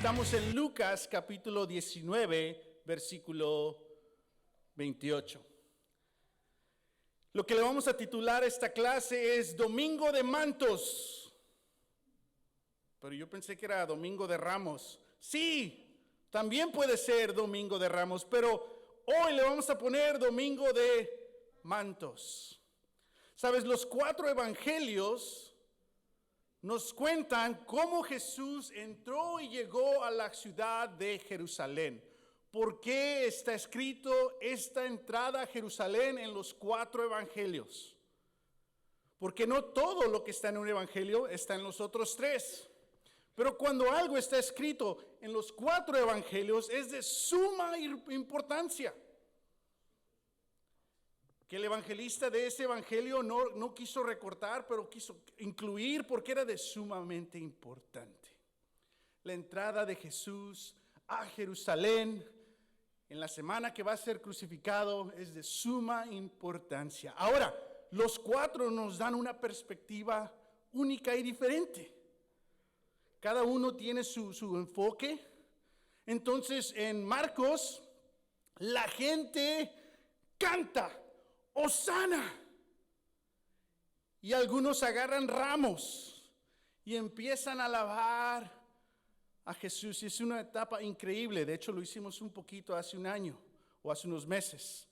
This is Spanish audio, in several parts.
Estamos en Lucas capítulo 19, versículo 28. Lo que le vamos a titular a esta clase es Domingo de Mantos. Pero yo pensé que era Domingo de Ramos. Sí, también puede ser Domingo de Ramos, pero hoy le vamos a poner Domingo de Mantos. Sabes, los 4 evangelios nos cuentan cómo Jesús entró y llegó a la ciudad de Jerusalén. ¿Por qué está escrito esta entrada a Jerusalén en los 4 evangelios? Porque no todo lo que está en un evangelio está en los otros 3. Pero cuando algo está escrito en los 4 evangelios es de suma importancia. Que el evangelista de ese evangelio no quiso recortar, pero quiso incluir porque era de sumamente importante. La entrada de Jesús a Jerusalén en la semana que va a ser crucificado es de suma importancia. Ahora, los 4 nos dan una perspectiva única y diferente. Cada uno tiene su enfoque. Entonces, en Marcos, la gente canta ¡Hosana! Y algunos agarran ramos y empiezan a alabar a Jesús. Y es una etapa increíble. De hecho, lo hicimos un poquito hace un año o hace unos meses.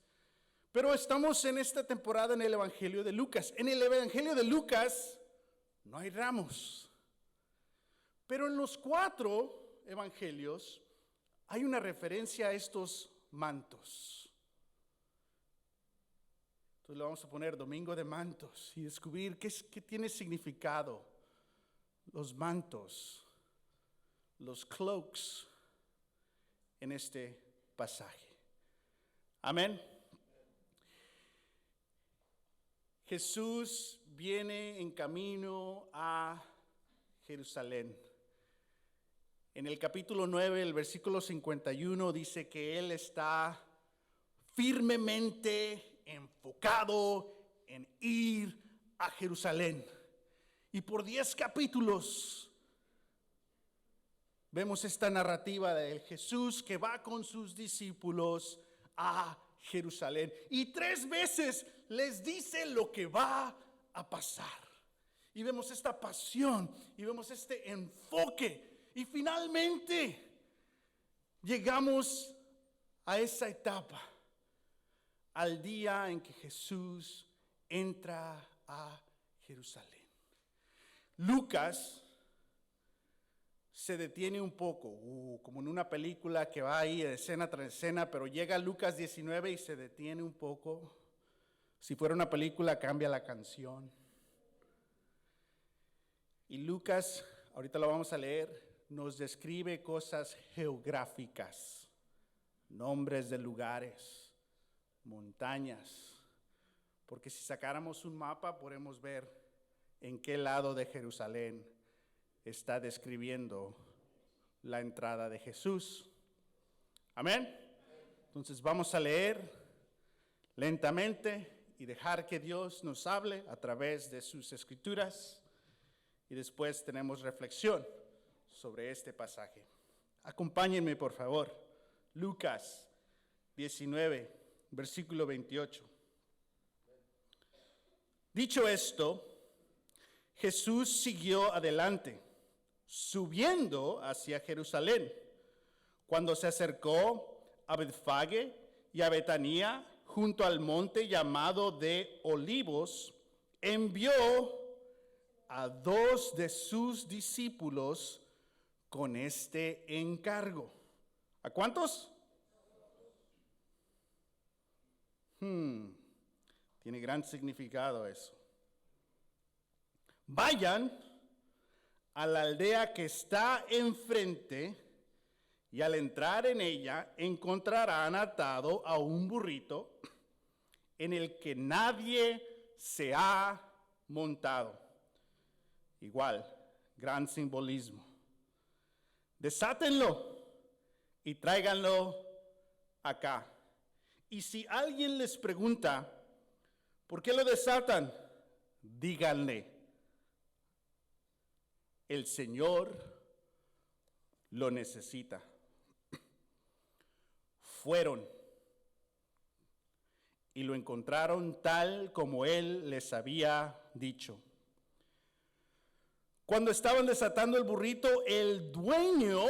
Pero estamos en esta temporada en el Evangelio de Lucas. En el Evangelio de Lucas no hay ramos. Pero en los 4 evangelios hay una referencia a estos mantos. Entonces le vamos a poner Domingo de Mantos y descubrir qué tiene significado los mantos, los cloaks en este pasaje. Amén. Jesús viene en camino a Jerusalén. En el capítulo 9, el versículo 51 dice que Él está firmemente enfocado en ir a Jerusalén. Y por 10 capítulos vemos esta narrativa de Jesús que va con sus discípulos a Jerusalén. Y 3 veces les dice lo que va a pasar. Y vemos esta pasión y vemos este enfoque. Y finalmente llegamos a esa etapa, al día en que Jesús entra a Jerusalén. Lucas se detiene un poco, como en una película que va ahí escena tras escena, pero llega Lucas 19 y se detiene un poco. Si fuera una película, cambia la canción. Y Lucas, ahorita lo vamos a leer, nos describe cosas geográficas, nombres de lugares, montañas, porque si sacáramos un mapa podemos ver en qué lado de Jerusalén está describiendo la entrada de Jesús. Amén. Entonces vamos a leer lentamente y dejar que Dios nos hable a través de sus escrituras y después tenemos reflexión sobre este pasaje. Acompáñenme por favor. Lucas 19 versículo 28. Dicho esto, Jesús siguió adelante, subiendo hacia Jerusalén. Cuando se acercó a Betfagé y a Betania, junto al monte llamado de Olivos, envió a 2 de sus discípulos con este encargo. ¿A cuántos? Tiene gran significado eso. Vayan a la aldea que está enfrente y al entrar en ella encontrarán atado a un burrito en el que nadie se ha montado. Igual, gran simbolismo. Desátenlo y tráiganlo acá. Y si alguien les pregunta, ¿por qué lo desatan? Díganle, el Señor lo necesita. Fueron y lo encontraron tal como él les había dicho. Cuando estaban desatando el burrito, el dueño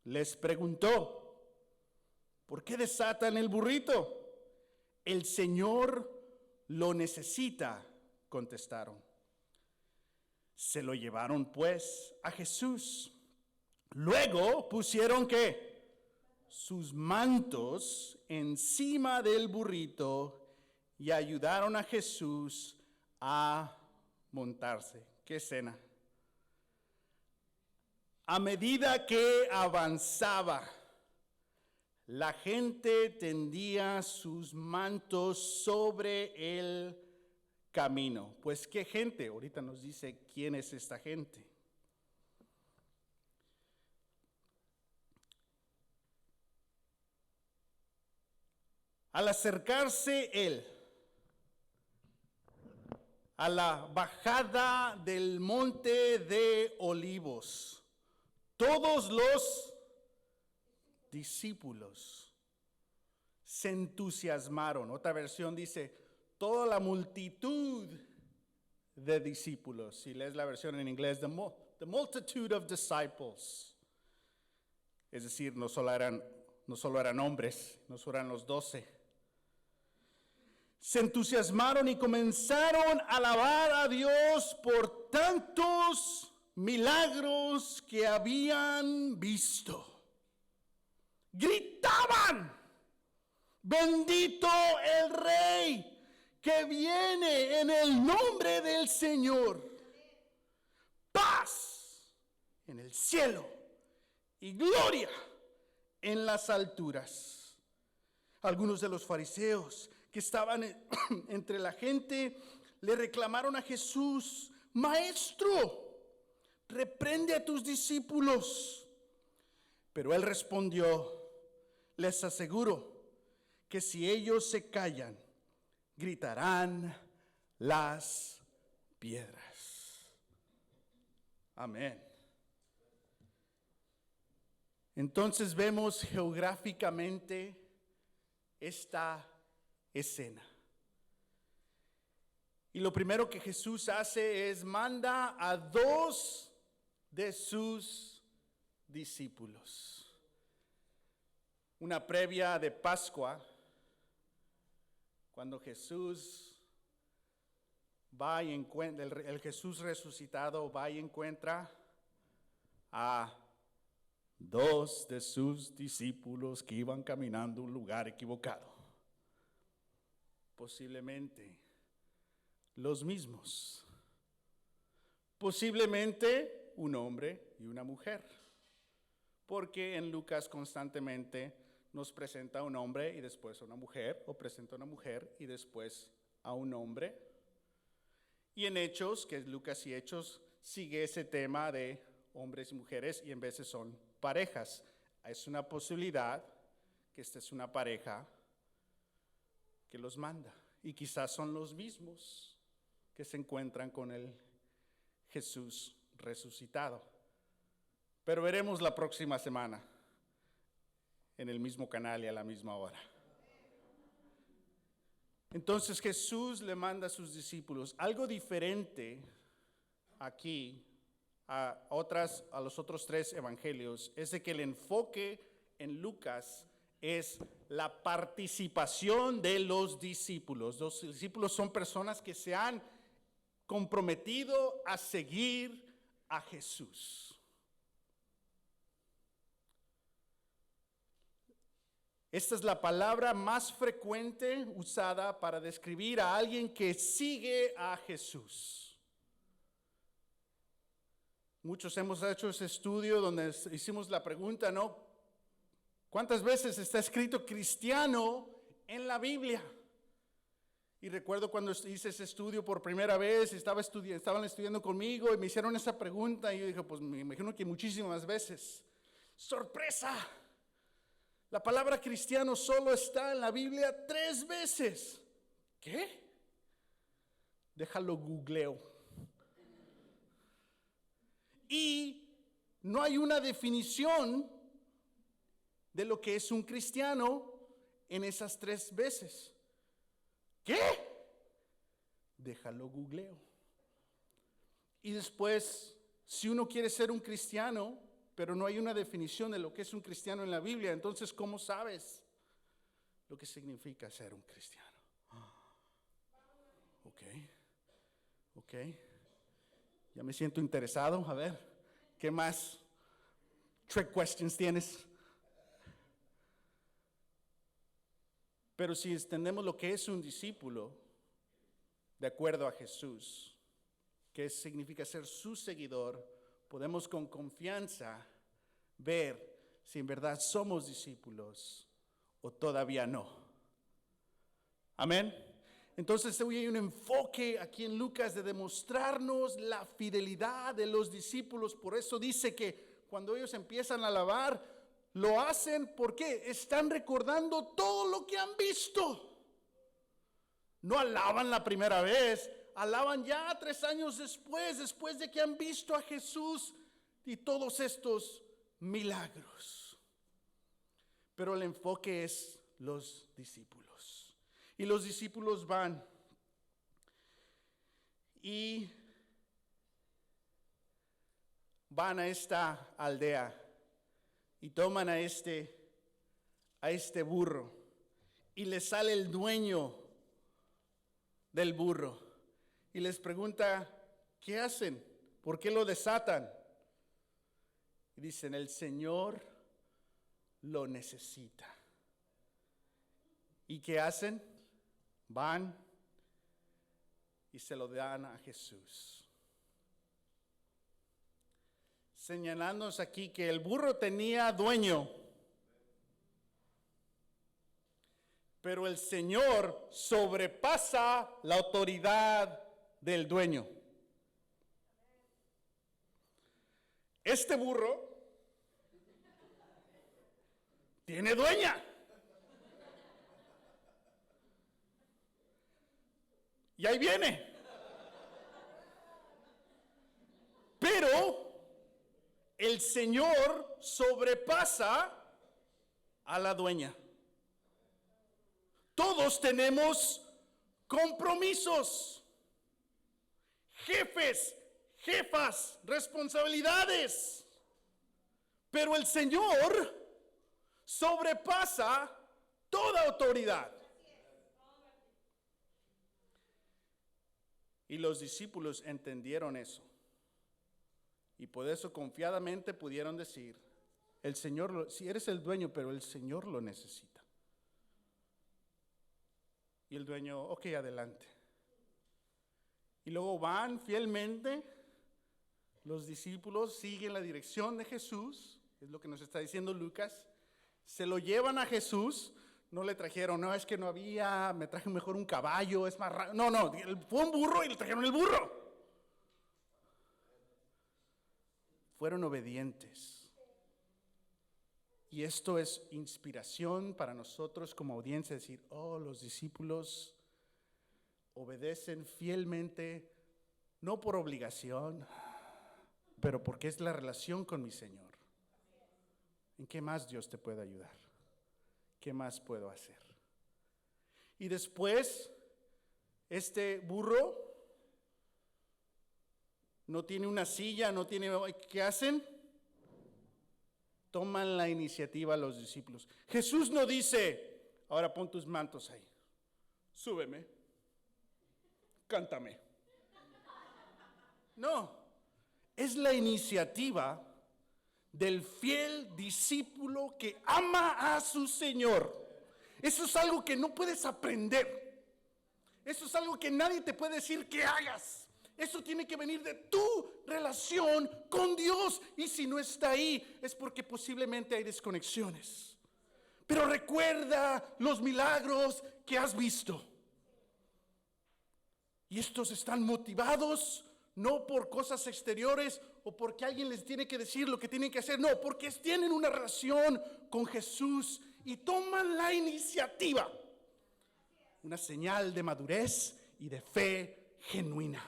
les preguntó: ¿por qué desatan el burrito? El Señor lo necesita, contestaron. Se lo llevaron pues a Jesús. Luego pusieron ¿qué? Sus mantos encima del burrito y ayudaron a Jesús a montarse. ¿Qué escena? A medida que avanzaba, la gente tendía sus mantos sobre el camino. Pues, ¿qué gente? Ahorita nos dice quién es esta gente. Al acercarse él a la bajada del monte de Olivos, todos los discípulos se entusiasmaron. Otra versión dice, toda la multitud de discípulos. Si lees la versión en inglés, the multitude of disciples. Es decir, no solo eran hombres, no solo eran los 12. Se entusiasmaron y comenzaron a alabar a Dios por tantos milagros que habían visto. Gritaban: bendito el Rey que viene en el nombre del Señor. Paz en el cielo y gloria en las alturas. Algunos de los fariseos que estaban entre la gente le reclamaron a Jesús: Maestro, reprende a tus discípulos. Pero él respondió: les aseguro que si ellos se callan, gritarán las piedras. Amén. Entonces vemos geográficamente esta escena. Y lo primero que Jesús hace es manda a 2 de sus discípulos. Una previa de Pascua, cuando Jesús va y encuentra, el Jesús resucitado va y encuentra a 2 de sus discípulos que iban caminando a un lugar equivocado. Posiblemente los mismos. Posiblemente un hombre y una mujer. Porque en Lucas constantemente nos presenta a un hombre y después a una mujer, o presenta a una mujer y después a un hombre. Y en Hechos, que es Lucas y Hechos, sigue ese tema de hombres y mujeres y en veces son parejas. Es una posibilidad que esta es una pareja que los manda. Y quizás son los mismos que se encuentran con el Jesús resucitado. Pero veremos la próxima semana en el mismo canal y a la misma hora. Entonces Jesús le manda a sus discípulos. Algo diferente aquí a los otros 3 evangelios es de que el enfoque en Lucas es la participación de los discípulos. Los discípulos son personas que se han comprometido a seguir a Jesús. Esta es la palabra más frecuente usada para describir a alguien que sigue a Jesús. Muchos hemos hecho ese estudio donde hicimos la pregunta, ¿no? ¿Cuántas veces está escrito cristiano en la Biblia? Y recuerdo cuando hice ese estudio por primera vez, estaban estudiando conmigo y me hicieron esa pregunta y yo dije, pues me imagino que muchísimas veces. ¡Sorpresa! La palabra cristiano solo está en la Biblia 3 veces. ¿Qué? Déjalo googleo. Y no hay una definición de lo que es un cristiano en esas 3 veces. ¿Qué? Déjalo googleo. Y después, si uno quiere ser un cristiano, pero no hay una definición de lo que es un cristiano en la Biblia, entonces ¿cómo sabes lo que significa ser un cristiano? Ok. Ya me siento interesado. A ver, ¿qué más trick questions tienes? Pero si entendemos lo que es un discípulo, de acuerdo a Jesús, que significa ser su seguidor, podemos con confianza ver si en verdad somos discípulos o todavía no. Amén. Entonces hoy hay un enfoque aquí en Lucas de demostrarnos la fidelidad de los discípulos. Por eso dice que cuando ellos empiezan a alabar, lo hacen porque están recordando todo lo que han visto. No alaban la primera vez, alaban ya 3 años después de que han visto a Jesús y todos estos milagros. Pero el enfoque es los discípulos. Y los discípulos van a esta aldea y toman a este burro y les sale el dueño del burro y les pregunta, ¿qué hacen? ¿Por qué lo desatan? Y dicen, el Señor lo necesita. ¿Y qué hacen? Van y se lo dan a Jesús. Señalándonos aquí que el burro tenía dueño, pero el Señor sobrepasa la autoridad del dueño. Este burro tiene dueña. Y ahí viene. Pero el Señor sobrepasa a la dueña. Todos tenemos compromisos, jefes, jefas, responsabilidades. Pero el Señor sobrepasa toda autoridad. Y los discípulos entendieron eso. Y por eso confiadamente pudieron decir, el Señor, si eres el dueño, pero el Señor lo necesita. Y el dueño, ok, adelante. Y luego van fielmente, los discípulos siguen la dirección de Jesús, es lo que nos está diciendo Lucas, se lo llevan a Jesús. No le trajeron, no, es que no había, me traje mejor un caballo, es más raro. No, fue un burro y le trajeron el burro. Fueron obedientes. Y esto es inspiración para nosotros como audiencia, decir, los discípulos obedecen fielmente, no por obligación, pero porque es la relación con mi Señor. ¿En qué más Dios te puede ayudar? ¿Qué más puedo hacer? Y después, este burro no tiene una silla, no tiene, ¿qué hacen? Toman la iniciativa los discípulos. Jesús no dice, ahora pon tus mantos ahí, súbeme, cántame. No, es la iniciativa del fiel discípulo que ama a su Señor. Eso es algo que no puedes aprender. Eso es algo que nadie te puede decir que hagas. Eso tiene que venir de tu relación con Dios. Y si no está ahí, es porque posiblemente hay desconexiones. Pero recuerda los milagros que has visto. Y estos están motivados no por cosas exteriores o porque alguien les tiene que decir lo que tienen que hacer. No, porque tienen una relación con Jesús y toman la iniciativa. Una señal de madurez y de fe genuina.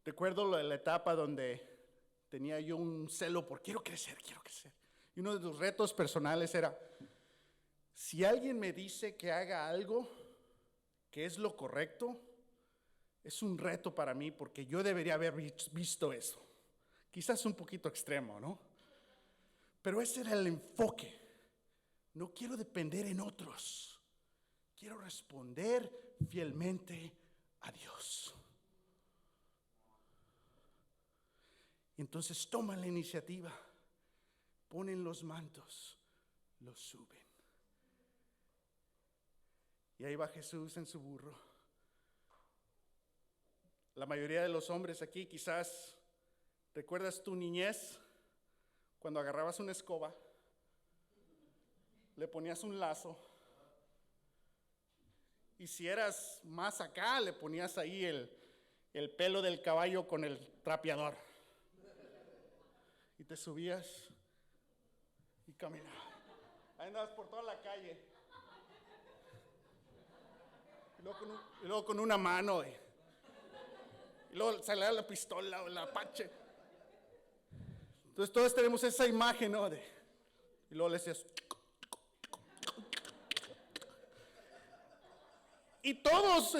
Recuerdo la etapa donde tenía yo un celo por quiero crecer. Y uno de los retos personales era, si alguien me dice que haga algo que es lo correcto, es un reto para mí porque yo debería haber visto eso. Quizás un poquito extremo, ¿no? Pero ese era el enfoque. No quiero depender en otros. Quiero responder fielmente a Dios. Entonces toman la iniciativa, ponen los mantos, los suben. Y ahí va Jesús en su burro. La mayoría de los hombres aquí quizás, ¿recuerdas tu niñez? Cuando agarrabas una escoba, le ponías un lazo, y si eras más acá, le ponías ahí el pelo del caballo con el trapeador. Y te subías y caminabas. Ahí andabas por toda la calle. Y luego con una mano. Y luego salía la pistola o el apache. Entonces todos tenemos esa imagen, ¿no? Y luego le decías. Y todos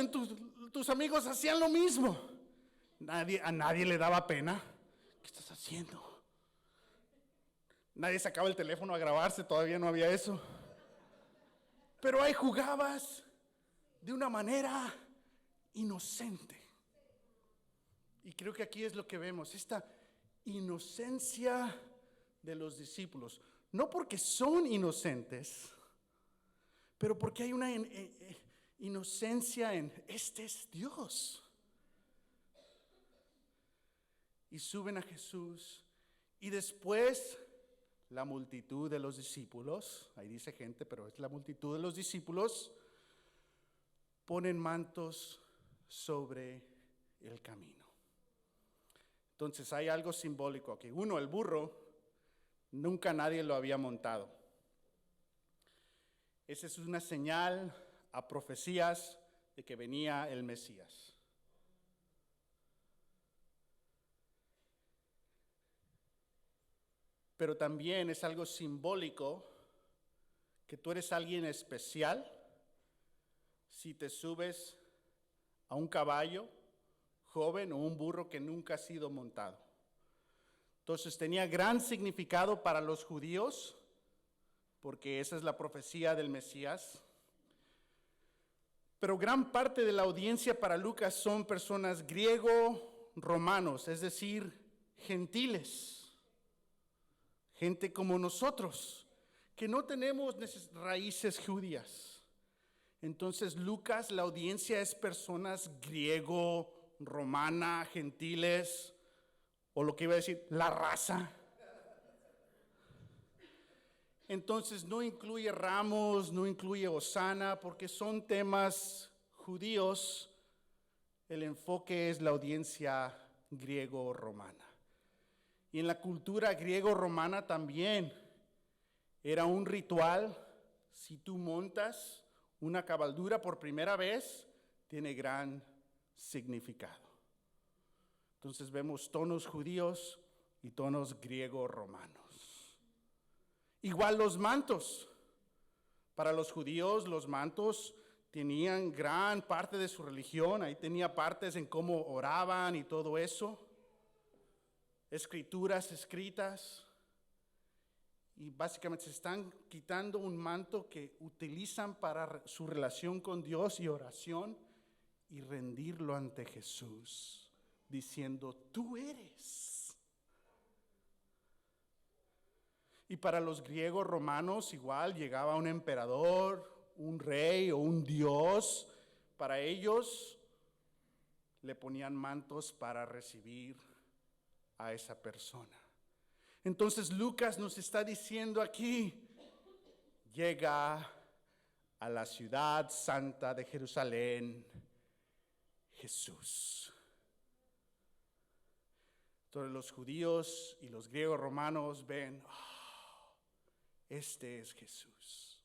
tus amigos hacían lo mismo. A nadie le daba pena. ¿Qué estás haciendo? Nadie sacaba el teléfono a grabarse, todavía no había eso. Pero ahí jugabas de una manera inocente. Y creo que aquí es lo que vemos, esta inocencia de los discípulos. No porque son inocentes, pero porque hay una inocencia en, este es Dios. Y suben a Jesús y después la multitud de los discípulos, ahí dice gente, pero es la multitud de los discípulos, ponen mantos sobre el camino. Entonces hay algo simbólico aquí. Uno, el burro, nunca nadie lo había montado. Esa es una señal a profecías de que venía el Mesías. Pero también es algo simbólico que tú eres alguien especial si te subes a un caballo joven o un burro que nunca ha sido montado. Entonces tenía gran significado para los judíos, porque esa es la profecía del Mesías. Pero gran parte de la audiencia para Lucas son personas griego-romanos, es decir, gentiles. Gente como nosotros, que no tenemos raíces judías. Entonces Lucas, la audiencia es personas griego, romana, gentiles, o lo que iba a decir, la raza. Entonces no incluye ramos, no incluye hosana, porque son temas judíos. El enfoque es la audiencia griego-romana. Y en la cultura griego-romana también era un ritual. Si tú montas una cabalgura por primera vez, tiene gran significado. Entonces vemos tonos judíos y tonos griego-romanos. Igual los mantos. Para los judíos los mantos tenían gran parte de su religión. Ahí tenía partes en cómo oraban y todo eso. Escrituras escritas, y básicamente se están quitando un manto que utilizan para su relación con Dios y oración y rendirlo ante Jesús, diciendo, tú eres. Y para los griegos romanos igual llegaba un emperador, un rey o un dios. Para ellos le ponían mantos para recibir a esa persona. Entonces Lucas nos está diciendo aquí, llega a la ciudad santa de Jerusalén Jesús. Entonces los judíos y los griegos romanos ven, este es Jesús.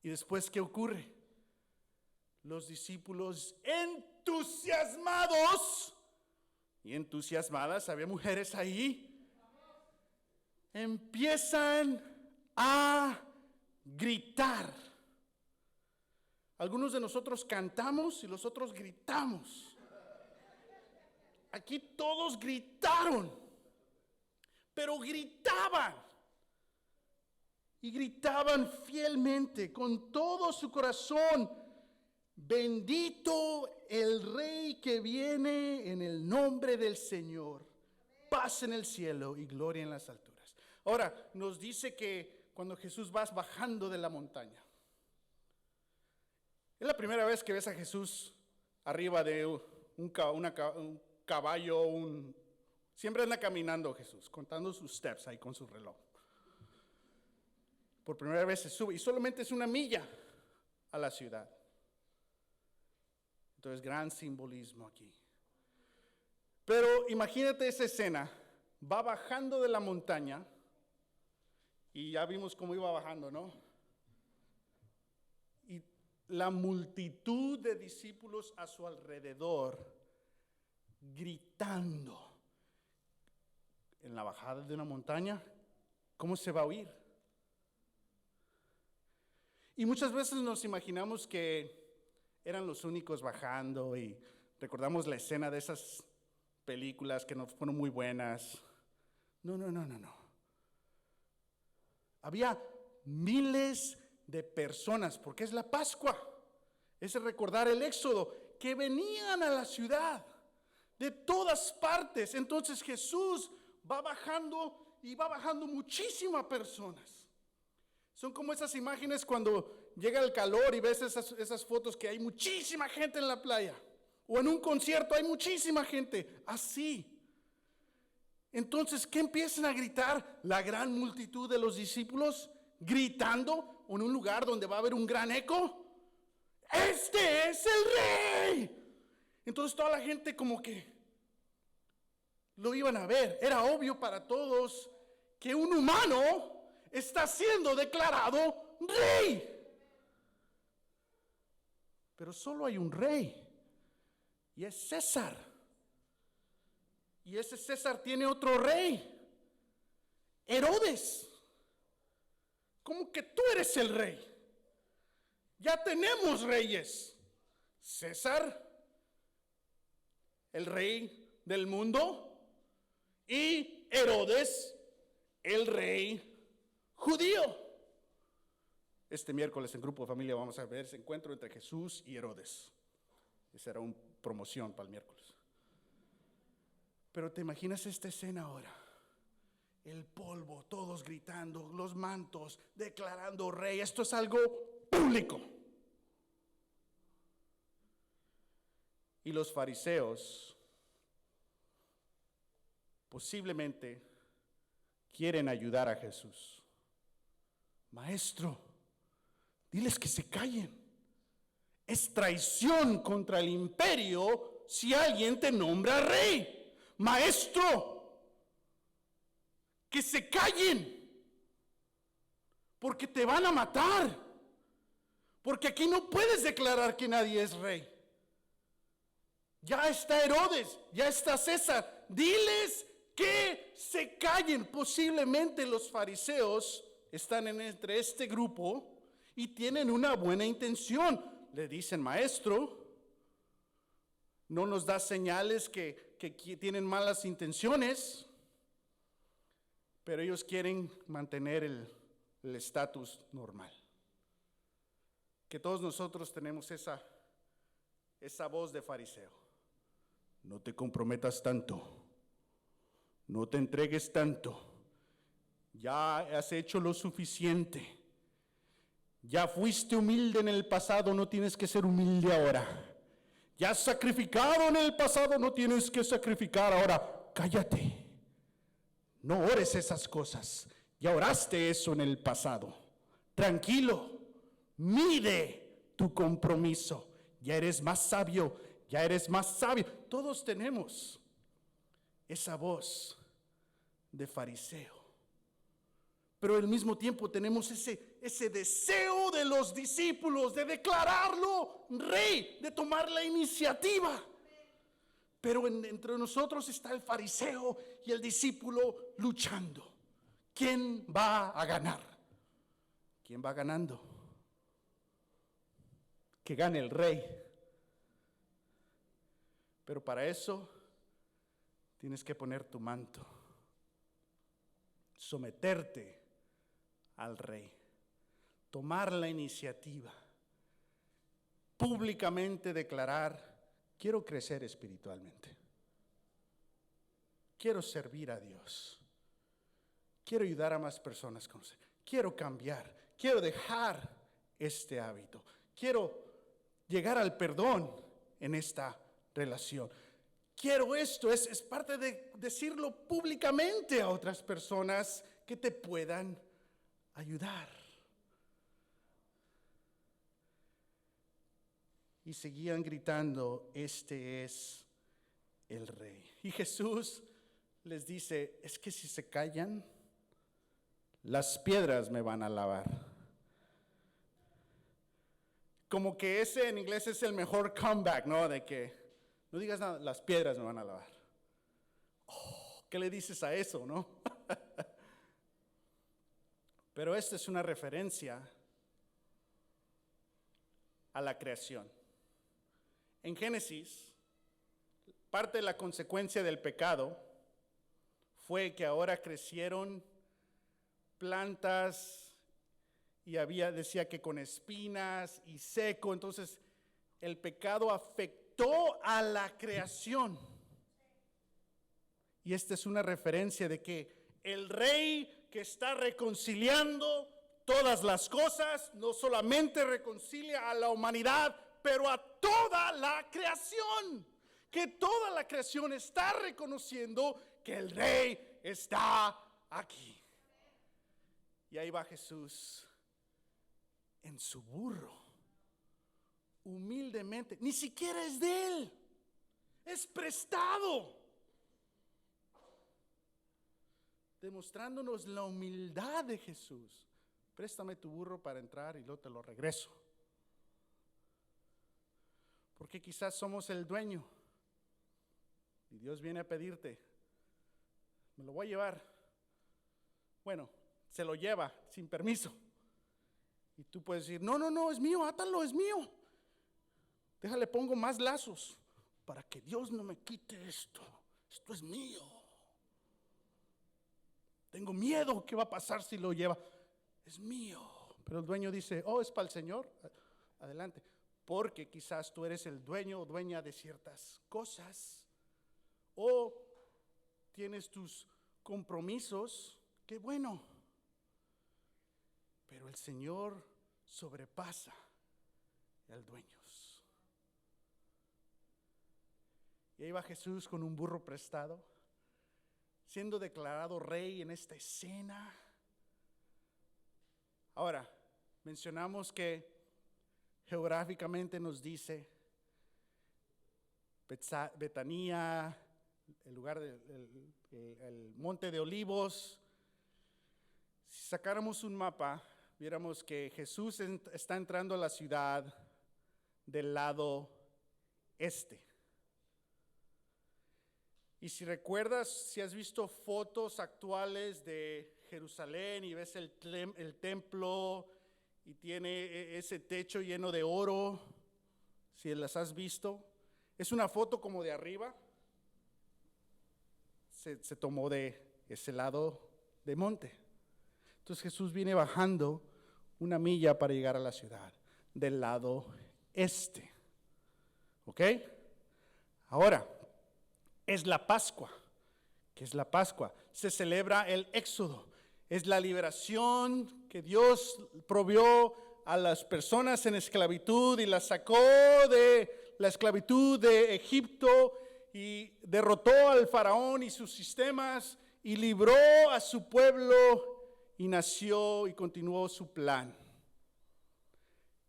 Y después, ¿qué ocurre? los discípulos entusiasmados y entusiasmadas, había mujeres ahí, empiezan a gritar. Algunos de nosotros cantamos y los otros gritamos. Aquí todos gritaron, pero gritaban. Y gritaban fielmente, con todo su corazón: bendito el Rey que viene en el nombre del Señor. Paz en el cielo y gloria en las alturas. Ahora, nos dice que cuando Jesús va bajando de la montaña, es la primera vez que ves a Jesús arriba de un caballo, siempre anda caminando Jesús, contando sus steps ahí con su reloj. Por primera vez se sube y solamente es una milla a la ciudad. Entonces, gran simbolismo aquí. Pero imagínate esa escena, va bajando de la montaña y ya vimos cómo iba bajando, ¿no? Y la multitud de discípulos a su alrededor gritando. En la bajada de una montaña, ¿cómo se va a oír? Y muchas veces nos imaginamos que eran los únicos bajando y recordamos la escena de esas películas que no fueron muy buenas. No. Había miles de personas, porque es la Pascua, es recordar el Éxodo, que venían a la ciudad de todas partes. Entonces Jesús va bajando y va bajando muchísimas personas. Son como esas imágenes cuando llega el calor y ves esas fotos que hay muchísima gente en la playa. O en un concierto hay muchísima gente. Así. Entonces, ¿qué empiezan a gritar? La gran multitud de los discípulos gritando en un lugar donde va a haber un gran eco. ¡Este es el Rey! Entonces toda la gente como que lo iban a ver. Era obvio para todos que un humano está siendo declarado rey. Pero solo hay un rey, y es César. Y ese César tiene otro rey, Herodes. ¿Cómo que tú eres el rey? Ya tenemos reyes. César, el rey del mundo, y Herodes, el rey judío. Este miércoles en Grupo de Familia vamos a ver ese encuentro entre Jesús y Herodes. Esa era una promoción para el miércoles. Pero te imaginas esta escena ahora. El polvo, todos gritando, los mantos, declarando rey. Esto es algo público. Y los fariseos posiblemente quieren ayudar a Jesús. Maestro, diles que se callen. Es traición contra el imperio si alguien te nombra rey. Maestro, que se callen, porque te van a matar. Porque aquí no puedes declarar que nadie es rey. Ya está Herodes, ya está César. Diles que se callen. Posiblemente los fariseos están entre este grupo y tienen una buena intención. Le dicen, maestro, no nos da señales que tienen malas intenciones, pero ellos quieren mantener el estatus normal. Que todos nosotros tenemos esa voz de fariseo. No te comprometas tanto, no te entregues tanto, ya has hecho lo suficiente, ya fuiste humilde en el pasado, no tienes que ser humilde ahora. Ya has sacrificado en el pasado, no tienes que sacrificar ahora. Cállate, no ores esas cosas, ya oraste eso en el pasado. Tranquilo, mide tu compromiso, ya eres más sabio, ya eres más sabio. Todos tenemos esa voz de fariseo. Pero al mismo tiempo tenemos ese deseo de los discípulos de declararlo rey, de tomar la iniciativa. Pero entre nosotros está el fariseo y el discípulo luchando. ¿Quién va a ganar? ¿Quién va ganando? Que gane el rey. Pero para eso tienes que poner tu manto, someterte al rey, tomar la iniciativa, públicamente declarar: quiero crecer espiritualmente, quiero servir a Dios, quiero ayudar a más personas a conocer, quiero cambiar, quiero dejar este hábito, quiero llegar al perdón en esta relación. Quiero esto, es parte de decirlo públicamente a otras personas que te puedan ayudar. Y seguían gritando: este es el rey. Y Jesús les dice: es que si se callan, las piedras me van a lavar. Como que ese en inglés es el mejor comeback, ¿no? De que no digas nada, las piedras me van a lavar. Oh, ¿qué le dices a eso, no? Pero esta es una referencia a la creación. En Génesis, parte de la consecuencia del pecado fue que ahora crecieron plantas y decía que con espinas y seco. Entonces el pecado afectó a la creación. Y esta es una referencia de que el rey que está reconciliando todas las cosas, no solamente reconcilia a la humanidad, pero a toda la creación. Que toda la creación está reconociendo que el rey está aquí. Y ahí va Jesús en su burro, humildemente, ni siquiera es de él, es prestado, demostrándonos la humildad de Jesús. Préstame tu burro para entrar y luego te lo regreso. Porque quizás somos el dueño y Dios viene a pedirte: me lo voy a llevar. Bueno, se lo lleva sin permiso. Y tú puedes decir: no, es mío, átalo, es mío. Déjale, pongo más lazos para que Dios no me quite esto. Esto es mío. Tengo miedo, ¿qué va a pasar si lo lleva? Es mío. Pero el dueño dice: oh, es para el Señor. Adelante. Porque quizás tú eres el dueño o dueña de ciertas cosas. O tienes tus compromisos. Qué bueno. Pero el Señor sobrepasa al dueño. Y ahí va Jesús con un burro prestado, siendo declarado rey en esta escena. Ahora, mencionamos que geográficamente nos dice Betania, el lugar el Monte de Olivos. Si sacáramos un mapa, viéramos que Jesús está entrando a la ciudad del lado este. Y si recuerdas, si has visto fotos actuales de Jerusalén y ves el templo y tiene ese techo lleno de oro, si las has visto, es una foto como de arriba. Se tomó de ese lado de monte. Entonces Jesús viene bajando una milla para llegar a la ciudad del lado este. ¿Ok? Ahora, es la Pascua. ¿Qué es la Pascua? Se celebra el Éxodo. Es la liberación que Dios proveyó a las personas en esclavitud y las sacó de la esclavitud de Egipto y derrotó al faraón y sus sistemas y libró a su pueblo y nació y continuó su plan.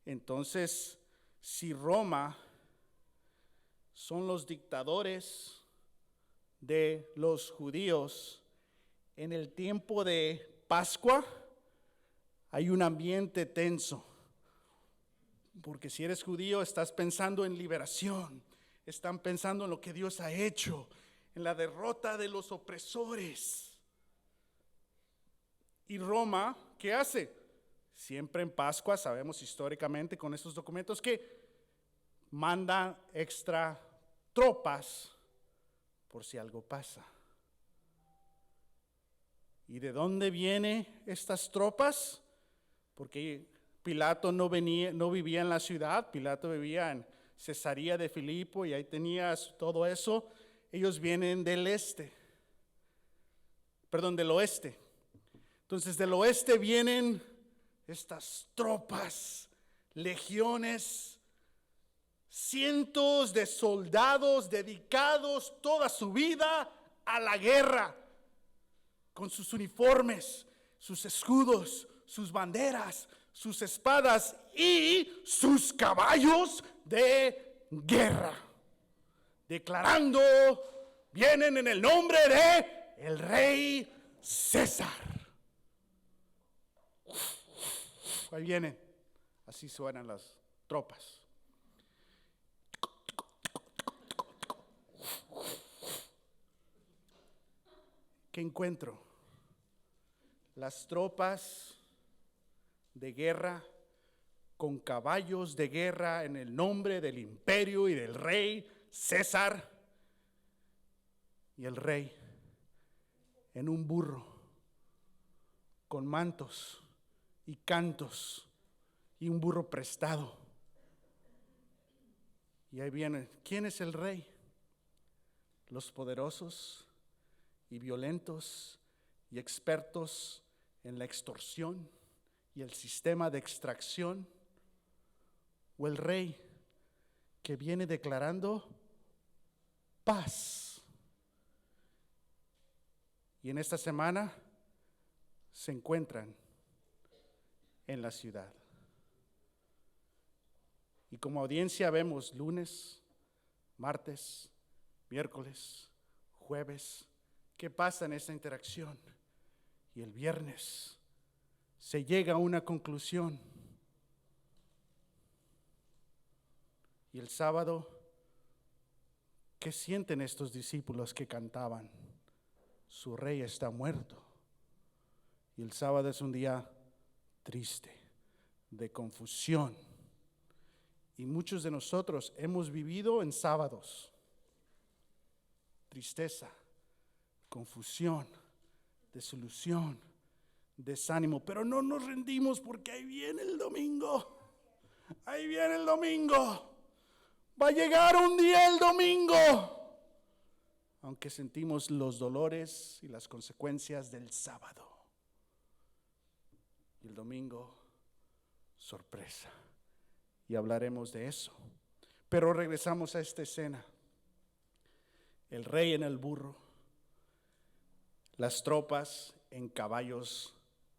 Entonces, si Roma son los dictadores de los judíos en el tiempo de Pascua, Hay un ambiente tenso. Porque si eres judío, estás pensando en liberación. Están pensando en lo que Dios ha hecho, en la derrota de los opresores. Y Roma, ¿qué hace? Siempre en Pascua, sabemos históricamente con estos documentos que manda extra tropas por si algo pasa. ¿Y de dónde vienen estas tropas? Porque Pilato no vivía en la ciudad, Pilato vivía en Cesarea de Filipo y ahí tenías todo eso. Ellos vienen del oeste. Entonces del oeste vienen estas tropas, legiones, cientos de soldados dedicados toda su vida a la guerra, con sus uniformes, sus escudos, sus banderas, sus espadas y sus caballos de guerra, declarando: vienen en el nombre de el rey César. Ahí vienen, así suenan las tropas. ¿Qué encuentro? Las tropas de guerra con caballos de guerra en el nombre del imperio y del rey César. Y el rey en un burro con mantos y cantos y un burro prestado. Y ahí viene, ¿quién es el rey? Los poderosos y violentos y expertos en la extorsión y el sistema de extracción, o el rey que viene declarando paz. Y en esta semana se encuentran en la ciudad. Y como audiencia vemos lunes, martes, miércoles, jueves, ¿qué pasa en esta interacción? Y el viernes se llega a una conclusión. Y el sábado, ¿qué sienten estos discípulos que cantaban? Su rey está muerto. Y el sábado es un día triste, de confusión. Y muchos de nosotros hemos vivido en sábados tristeza, confusión, desilusión, desánimo, pero no nos rendimos porque ahí viene el domingo. Ahí viene el domingo. Va a llegar un día el domingo, aunque sentimos los dolores y las consecuencias del sábado. Y el domingo, sorpresa. Y hablaremos de eso. Pero regresamos a esta escena. El rey en el burro, las tropas en caballos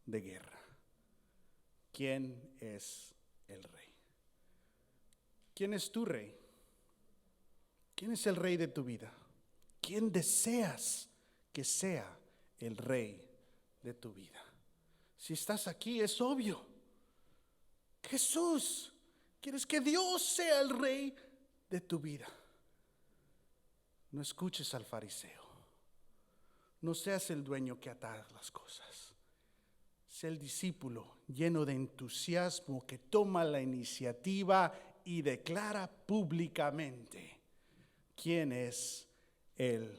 de guerra. ¿Quién es el rey? ¿Quién es tu rey? ¿Quién es el rey de tu vida? ¿Quién deseas que sea el rey de tu vida? Si estás aquí es obvio. Jesús, quieres que Dios sea el rey de tu vida. No escuches al fariseo. No seas el dueño que ata las cosas. Sé el discípulo lleno de entusiasmo que toma la iniciativa y declara públicamente quién es el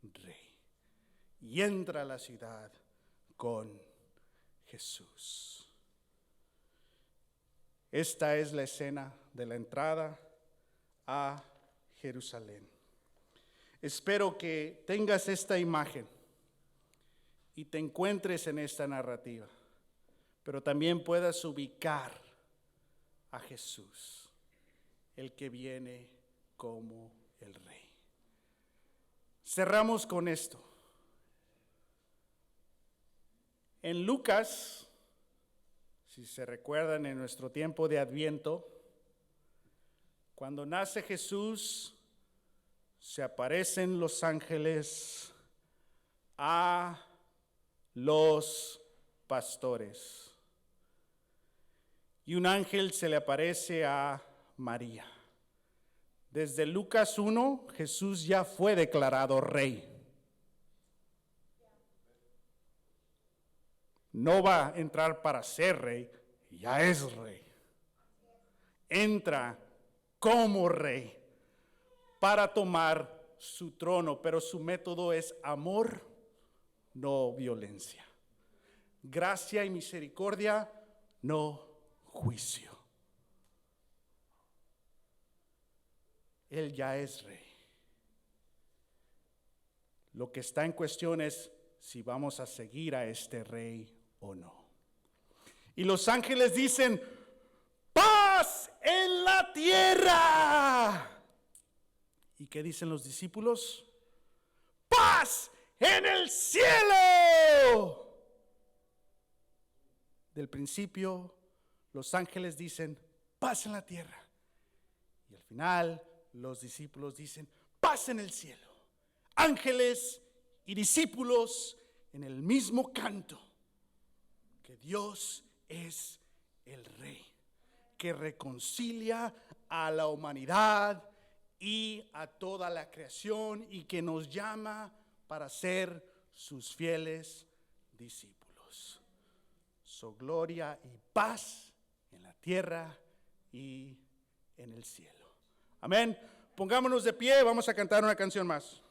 rey. Y entra a la ciudad con Jesús. Esta es la escena de la entrada a Jerusalén. Espero que tengas esta imagen y te encuentres en esta narrativa, pero también puedas ubicar a Jesús, el que viene como el rey. Cerramos con esto. En Lucas, si se recuerdan en nuestro tiempo de Adviento, cuando nace Jesús, se aparecen los ángeles a los pastores. y un ángel se le aparece a María. Desde Lucas 1, Jesús ya fue declarado rey. No va a entrar para ser rey, ya es rey. Entra como rey para tomar su trono, pero su método es amor, no violencia. Gracia y misericordia, no juicio. Él ya es rey. Lo que está en cuestión es si vamos a seguir a este rey o no. Y los ángeles dicen: ¡paz en la tierra! ¿Y qué dicen los discípulos? ¡paz en el cielo! Del principio, los ángeles dicen: paz en la tierra. Y al final, los discípulos dicen: paz en el cielo. Ángeles y discípulos en el mismo canto, que Dios es el Rey, que reconcilia a la humanidad y a toda la creación y que nos llama para ser sus fieles discípulos. Su gloria y paz en la tierra y en el cielo. Amén. Pongámonos de pie, vamos a cantar una canción más.